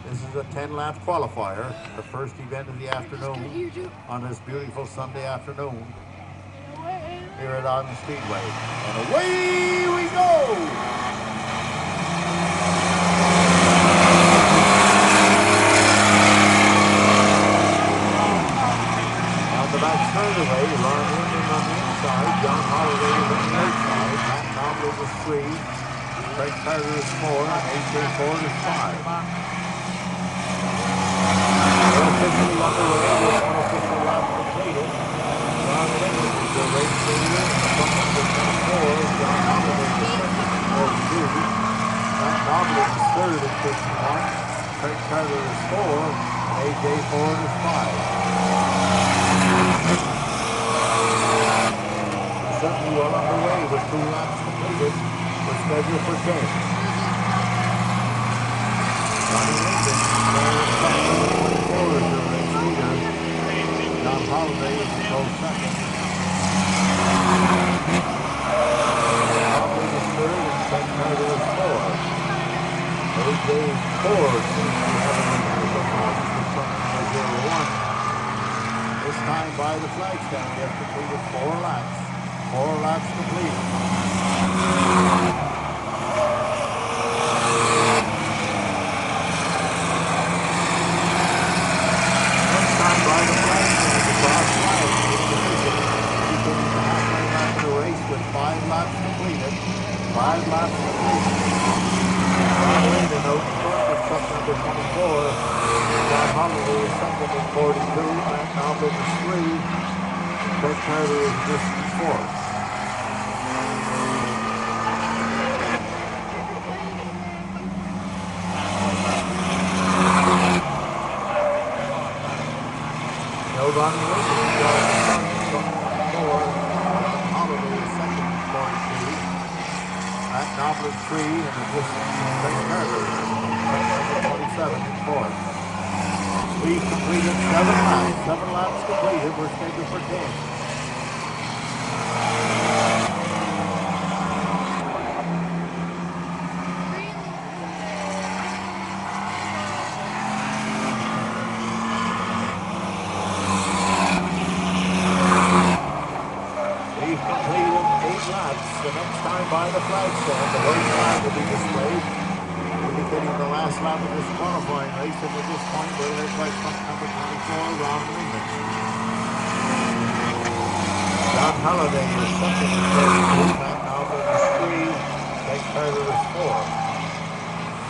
This is a 10-lap qualifier, the first event of the afternoon on this beautiful Sunday afternoon here at Ogden Speedway. And away we go! The back straightaway, Ron Linden on the inside, John Holloway is on the outside, Matt Tomlin is 3, Craig Carter is 4, and A.J. Ford is 5. They're officially underway with one official lap completed. Ron Linden is the race leader, front number 24, John Holloway is second at 42, Matt Tomlin is third at 51, Craig Carter is 4, and A.J. Ford is 5. Certainly well underway with 2 laps completed. We're scheduled for 10. Ronnie Linden, number 24 is your race leader. John Holloway is the close second. Holloway is third and Craig Carter is 4. A.J. Ford seems to be having a medical problem with something number 01. This time by the flag stand, we have completed 4 laps. 4 laps complete. Next time by the flag stand, the cross flag is position. Keeping the halfway lap of the race with 5 laps completed. 5 laps completed. Linden out in front with truck number 24. John Holloway is second at 42. Matt Tomlin is 3. Craig Carter is distant 4th. Ronnie Linden is driving front, 4. Holloway is second at 42. Matt Tomlin 3, and the distance Craig Carter, number 27 at 4th. We've completed 7 laps. 7 laps completed. We're scheduled for 10. The next time by the flag stand, the white flag will be displayed, indicating the last lap of this qualifying race, and at this point, we're led by truck number 24, Ron Linden. John Halliday is second at 32, Matt Tomlin is 3, Craig Carter is 4.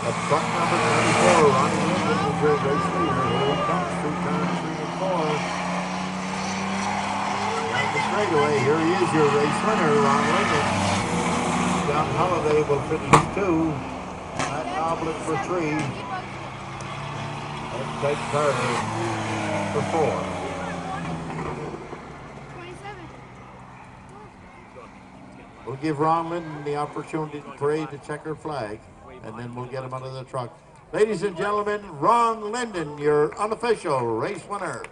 At truck number 24, Ronnie Linden is your race leader. Here he comes through turns 3 and 4. Straightaway, here he is, your race winner, Ron Linden. John Holloway will finish 2. Matt Tomlin for 3. And Craig Carter for 4. We'll give Ron Linden the opportunity to parade the checkered flag, and then we'll get him out of the truck. Ladies and gentlemen, Ron Linden, your unofficial race winner.